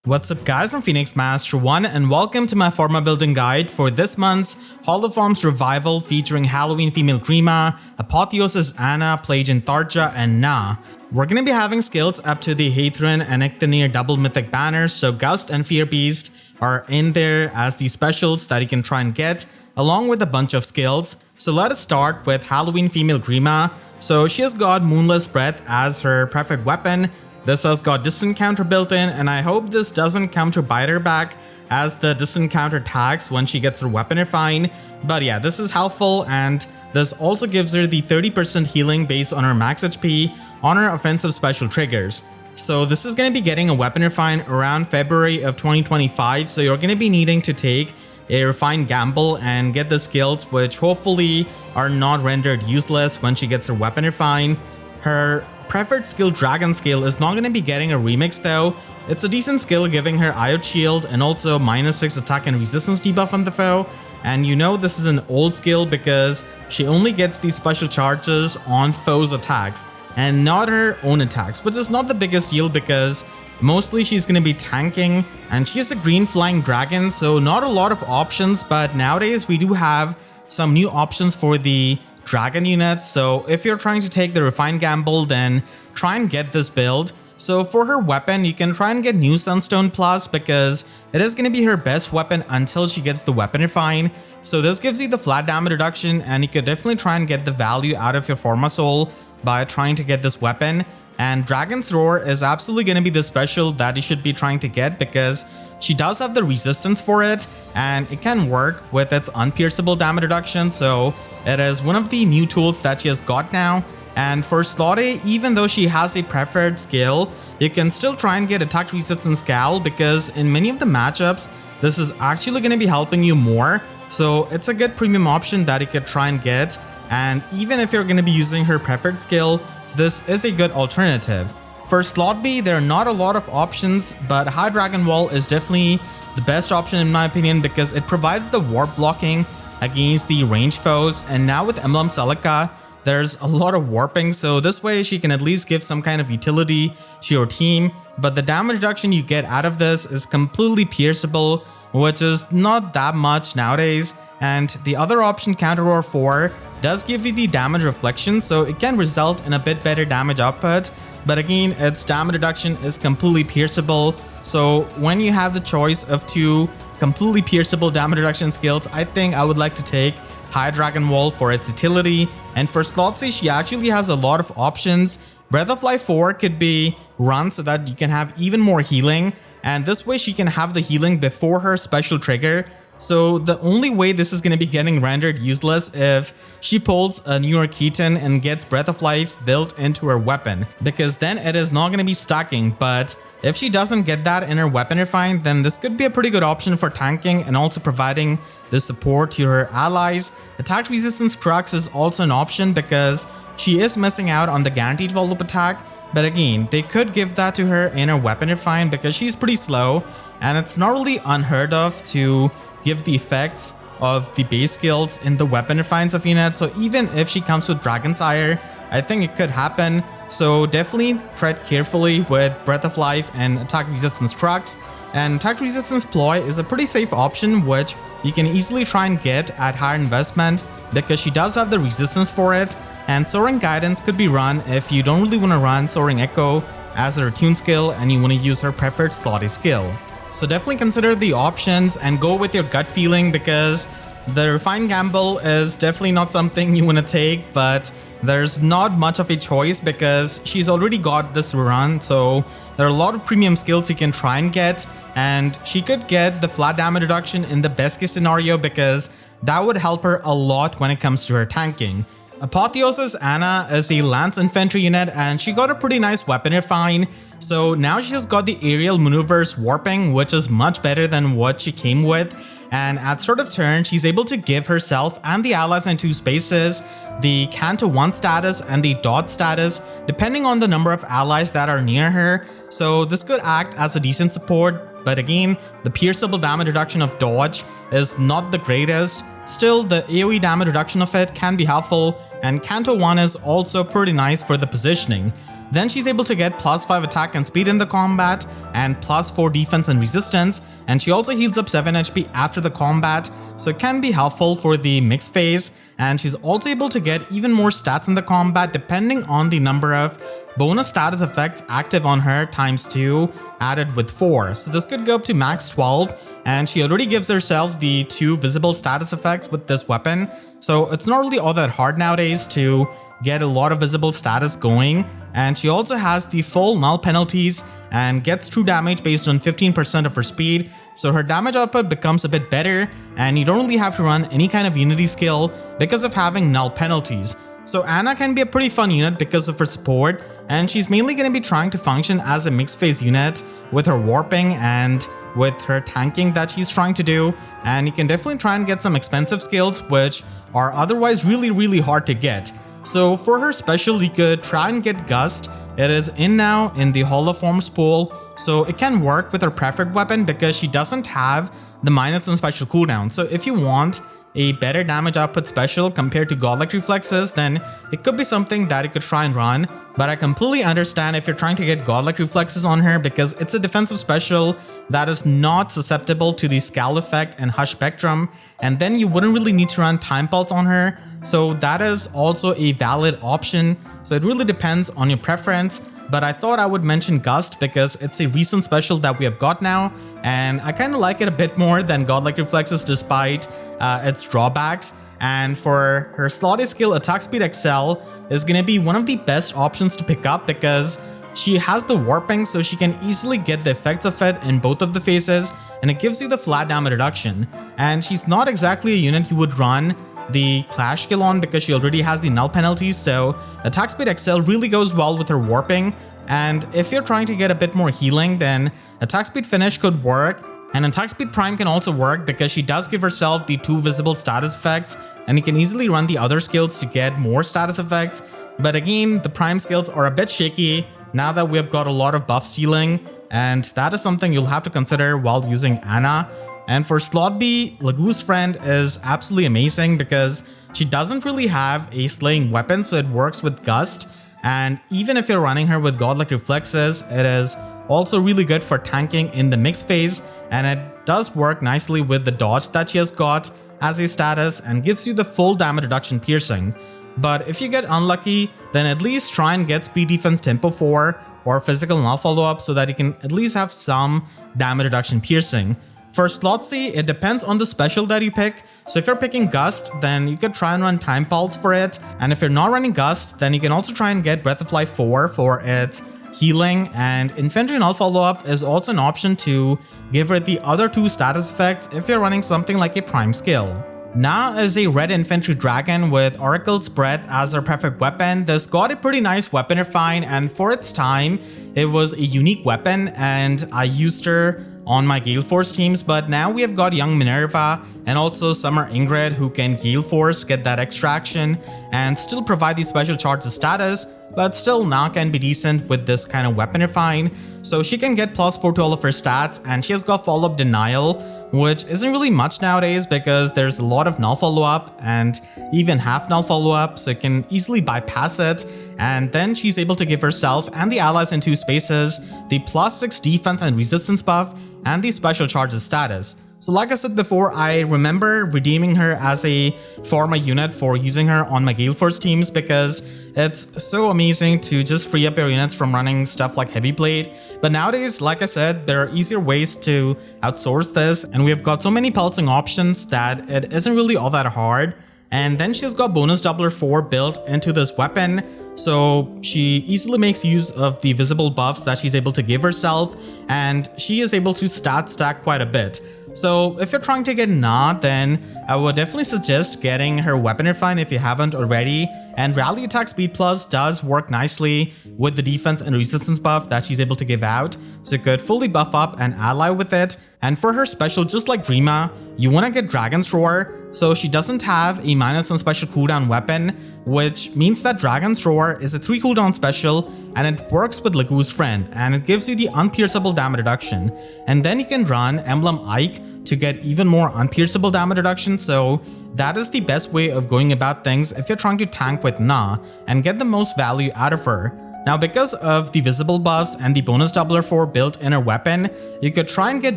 What's up guys, I'm Phoenix Master 1 and welcome to my Forma building guide for this month's HoF Revival featuring Halloween female Grima, Apotheosis Anna, Plegian Tharja, and Na. We're gonna be having skills up to the Hathran and Ecthenir double mythic banners, so Gust and Fear Beast are in there as the specials that you can try and get, along with a bunch of skills. So let us start with Halloween female Grima. So she has got Moonless Breath as her preferred weapon. This has got distant counter built in, and I hope this doesn't come to bite her back as the distant counter tags when she gets her weapon refined. But yeah, this is helpful, and this also gives her the 30% healing based on her max HP on her offensive special triggers. So this is going to be getting a weapon refine around February of 2025, so you're going to be needing to take a refined gamble and get the skills which hopefully are not rendered useless when she gets her weapon refine. Her preferred skill Dragon Scale is not going to be getting a remix though. It's a decent skill giving her IOT shield and also -6 attack and resistance debuff on the foe. And you know this is an old skill because she only gets these special charges on foes' attacks and not her own attacks, which is not the biggest deal because mostly she's going to be tanking and she is a green flying dragon, so not a lot of options, but nowadays we do have some new options for the dragon units. So if you're trying to take the refined gamble, then try and get this build. So for her weapon, you can try and get New Sunstone Plus because it is going to be her best weapon until she gets the weapon refined. So this gives you the flat damage reduction, and you could definitely try and get the value out of your Forma Soul by trying to get this weapon. And Dragon's Roar is absolutely going to be the special that you should be trying to get because she does have the resistance for it and it can work with its unpierceable damage reduction. So it is one of the new tools that she has got now. And for Slot A, even though she has a preferred skill, you can still try and get attack resistance Scowl because in many of the matchups, this is actually going to be helping you more. So it's a good premium option that you could try and get. And even if you're going to be using her preferred skill, this is a good alternative. For Slot B, there are not a lot of options, but High Dragon Wall is definitely the best option in my opinion because it provides the warp blocking against the ranged foes, and now with Emblem Celica, there's a lot of warping, so this way she can at least give some kind of utility to your team, but the damage reduction you get out of this is completely pierceable, which is not that much nowadays. And the other option, Counter Roar 4, does give you the damage reflection, so it can result in a bit better damage output, but again, its damage reduction is completely pierceable. So when you have the choice of two completely pierceable damage reduction skills, I think I would like to take High Dragon Wall for its utility. And for Slot C, she actually has a lot of options. Breath of Life 4 could be run so that you can have even more healing, and this way she can have the healing before her special trigger. So the only way this is going to be getting rendered useless if she pulls a newer Keaton and gets Breath of Life built into her weapon, because then it is not going to be stacking. But if she doesn't get that in her weapon refine, then this could be a pretty good option for tanking and also providing the support to her allies. Attack resistance Crux is also an option because she is missing out on the guaranteed follow-up attack, but again, they could give that to her in her weapon refine because she's pretty slow, and it's not really unheard of to give the effects of the base skills in the weapon refines of units. So even if she comes with Dragon's Ire, I think it could happen. So definitely tread carefully with Breath of Life and Attack Resistance Crux. And Attack Resistance Ploy is a pretty safe option which you can easily try and get at higher investment because she does have the resistance for it. And Soaring Guidance could be run if you don't really want to run Soaring Echo as a retune skill and you want to use her preferred Slot A skill. So definitely consider the options and go with your gut feeling because the refined gamble is definitely not something you want to take, but there's not much of a choice because she's already got this run. So there are a lot of premium skills you can try and get, and she could get the flat damage reduction in the best case scenario because that would help her a lot when it comes to her tanking. Apotheosis Anna is a Lance Infantry unit and she got a pretty nice weapon refine. So now she has got the aerial maneuvers warping, which is much better than what she came with. And at start of turn, she's able to give herself and the allies in 2 spaces the Canto 1 status and the Dodge status, depending on the number of allies that are near her. So this could act as a decent support, but again, the pierceable damage reduction of Dodge is not the greatest. Still, the AoE damage reduction of it can be helpful, and Canto 1 is also pretty nice for the positioning. Then she's able to get +5 attack and speed in the combat, and +4 defense and resistance, and she also heals up 7 HP after the combat, so it can be helpful for the mix phase. And she's also able to get even more stats in the combat depending on the number of bonus status effects active on her ×2 added with 4. So this could go up to max 12, and she already gives herself the 2 visible status effects with this weapon. So it's not really all that hard nowadays to get a lot of visible status going. And she also has the full null penalties and gets true damage based on 15% of her speed. So her damage output becomes a bit better, and you don't really have to run any kind of unity skill because of having null penalties. So Anna can be a pretty fun unit because of her support, and she's mainly going to be trying to function as a mixed phase unit with her warping and with her tanking that she's trying to do. And you can definitely try and get some expensive skills which are otherwise really hard to get. So for her special, you could try and get Gust. It is in now in the Holoforms pool, so it can work with her preferred weapon because she doesn't have the minus and special cooldown. So if you want a better damage output special compared to Godlike Reflexes, then it could be something that you could try and run. But I completely understand if you're trying to get Godlike Reflexes on her because it's a defensive special that is not susceptible to the Scal effect and Hush Spectrum, and then you wouldn't really need to run Time Pulse on her. So that is also a valid option. So it really depends on your preference. But I thought I would mention Gust because it's a recent special that we have got now, and I kind of like it a bit more than Godlike Reflexes despite its drawbacks. And for her slotty skill, Attack Speed XL is going to be one of the best options to pick up because she has the warping, so she can easily get the effects of it in both of the phases, and it gives you the flat damage reduction. And she's not exactly a unit you would run the Clash skill on because she already has the null penalties, so Attack Speed XL really goes well with her warping. And if you're trying to get a bit more healing, then Attack Speed Finish could work, and Attack Speed Prime can also work because she does give herself the 2 visible status effects, and you can easily run the other skills to get more status effects. But again, the Prime skills are a bit shaky now that we have got a lot of buff stealing, and that is something you'll have to consider while using Anna. And for slot B, Lagu's Friend is absolutely amazing because she doesn't really have a slaying weapon, so it works with Gust. And even if you're running her with Godlike Reflexes, it is also really good for tanking in the mix phase, and it does work nicely with the dodge that she has got as a status and gives you the full damage reduction piercing. But if you get unlucky, then at least try and get Speed Defense Tempo 4 or Physical Null Follow-Up so that you can at least have some damage reduction piercing. For slot C, it depends on the special that you pick. So if you're picking Gust, then you could try and run Time Pulse for it. And if you're not running Gust, then you can also try and get Breath of Life 4 for its healing. And Infantry Null Follow-Up is also an option to give her the other 2 status effects if you're running something like a Prime skill. Na is a red infantry dragon with Oracle's Breath as her preferred weapon. This got a pretty nice weapon refine, and for its time, it was a unique weapon, and I used her on my Gale Force teams. But now we have got Young Minerva and also Summer Ingrid who can Gale Force, get that extraction, and still provide the special charges status, but still Na can be decent with this kind of weapon refine. So she can get +4 to all of her stats, and she has got follow-up denial, which isn't really much nowadays because there's a lot of null follow-up and even half null follow-up, so you can easily bypass it. And then she's able to give herself and the allies in 2 spaces the +6 defense and resistance buff and the special charges status. So like I said before, I remember redeeming her as a Forma unit for using her on my Gale Force teams because it's so amazing to just free up your units from running stuff like Heavy Blade. But nowadays, like I said, there are easier ways to outsource this, and we've got so many pulsing options that it isn't really all that hard. And then she's got bonus doubler 4 built into this weapon, so she easily makes use of the visible buffs that she's able to give herself, and she is able to stat stack quite a bit. So if you're trying to get Na, then I would definitely suggest getting her weapon refine if you haven't already. And Rally Attack Speed Plus does work nicely with the defense and resistance buff that she's able to give out, so you could fully buff up and ally with it. And for her special, just like Grima, you want to get Dragon's Roar, so she doesn't have a minus on special cooldown weapon, which means that Dragon's Roar is a 3 cooldown special, and it works with Lagu's Friend, and it gives you the unpierceable damage reduction. And then you can run Emblem Ike to get even more unpierceable damage reduction, so that is the best way of going about things if you're trying to tank with Na and get the most value out of her. Now because of the visible buffs and the bonus doubler for built in her weapon, you could try and get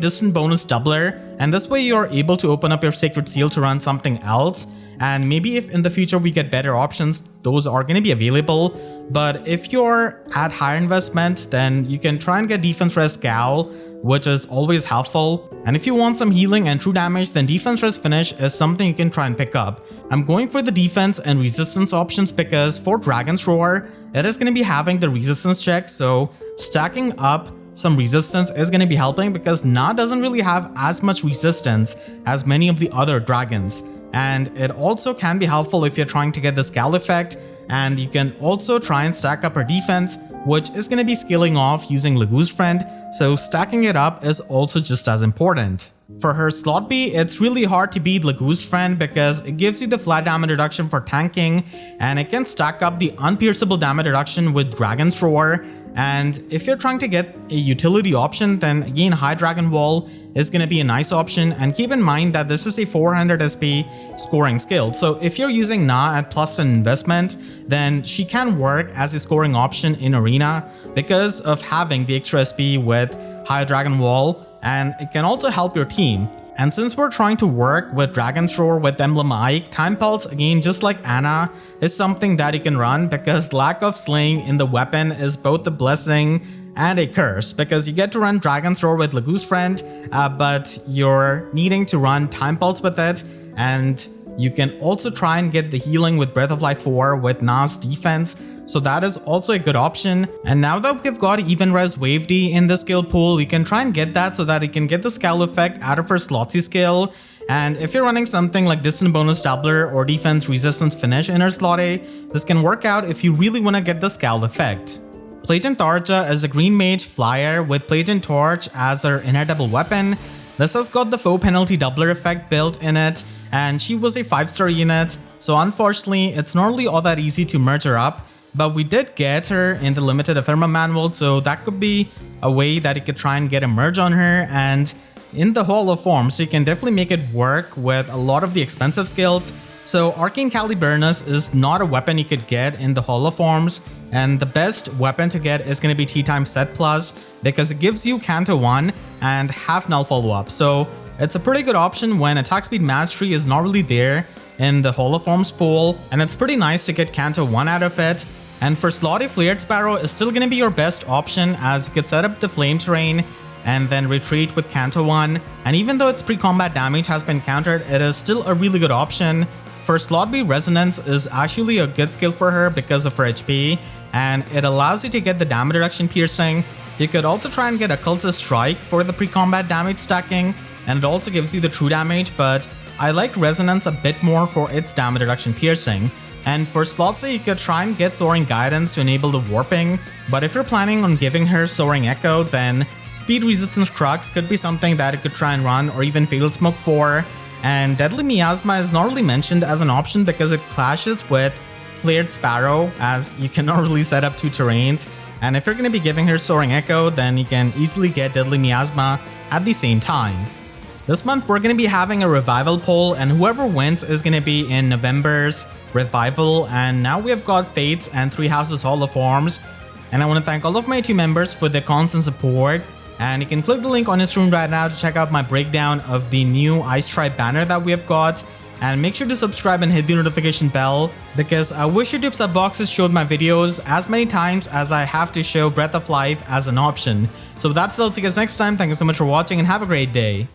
distant bonus doubler, and this way you're able to open up your Sacred Seal to run something else. And maybe if in the future we get better options, those are going to be available. But if you're at higher investment, then you can try and get Defense Res Scowl, which is always helpful. And if you want some healing and true damage, then Defense Res Finish is something you can try and pick up. I'm going for the defense and resistance options because for Dragon's Roar, it is going to be having the resistance check, so stacking up some resistance is going to be helping because Na doesn't really have as much resistance as many of the other dragons. And it also can be helpful if you're trying to get the Scowl effect, and you can also try and stack up her defense, which is going to be scaling off using Lagu's Friend, so stacking it up is also just as important. For her slot B, it's really hard to beat Lagu's Friend because it gives you the flat damage reduction for tanking, and it can stack up the unpierceable damage reduction with Dragon's Roar. And if you're trying to get a utility option, then again High Dragon Wall is going to be a nice option, and keep in mind that this is a 400 SP scoring skill. So if you're using Na at plus an investment, then she can work as a scoring option in Arena because of having the extra SP with High Dragon Wall, and it can also help your team. And since we're trying to work with Dragon's Roar with Emblem Ike, Time Pulse, again just like Anna, is something that you can run because lack of slaying in the weapon is both a blessing and a curse, because you get to run Dragon's Roar with Lagu's Friend, but you're needing to run Time Pulse with it, and you can also try and get the healing with Breath of Life 4 with Na's defense, so that is also a good option. And now that we've got even res Wave D in the skill pool, you can try and get that so that you can get the Scowl effect out of her slot C skill. And if you're running something like Distant Bonus Doubler or Defense Resistance Finish in her slot A, this can work out if you really want to get the Scowl effect. Plegian Tharja is a green mage flyer with Plegian Torch as her inheritable weapon. This has got the foe penalty doubler effect built in it, and she was a 5-star unit, so unfortunately it's not really all that easy to merge her up, but we did get her in the limited Ephemera manual, so that could be a way that you could try and get a merge on her. And in the Hall of Forms, you can definitely make it work with a lot of the expensive skills. So Arcane Caliburnus is not a weapon you could get in the Hall of Forms, and the best weapon to get is going to be T-Time Set Plus because it gives you Canto 1 and half null follow-up. So it's a pretty good option when attack speed mastery is not really there in the Hall of Forms pool, and it's pretty nice to get Canto 1 out of it. And for slot A, Flared Sparrow is still going to be your best option as you could set up the flame terrain and then retreat with Canto 1. And even though its pre-combat damage has been countered, it is still a really good option. For slot B, Resonance is actually a good skill for her because of her HP, and it allows you to get the damage reduction piercing. You could also try and get Occultist Strike for the pre-combat damage stacking, and it also gives you the true damage, but I like Resonance a bit more for its damage reduction piercing. And for slot C, you could try and get Soaring Guidance to enable the warping, but if you're planning on giving her Soaring Echo, then Speed Resistance Crux could be something that you could try and run, or even Fatal Smoke 4. And Deadly Miasma is not really mentioned as an option because it clashes with Flared Sparrow, as you cannot really set up two terrains. And if you're going to be giving her Soaring Echo, then you can easily get Deadly Miasma at the same time. This month we're going to be having a revival poll, and whoever wins is going to be in November's revival. And now we have got Fates and 3 Houses Hall of Forms, and I want to thank all of my team members for their constant support. And you can click the link on your screen right now to check out my breakdown of the new Ice Tribe banner that we have got. And make sure to subscribe and hit the notification bell, because I wish YouTube sub boxes showed my videos as many times as I have to show Breath of Life as an option. So with that, I'll see you guys next time. Thank you so much for watching and have a great day.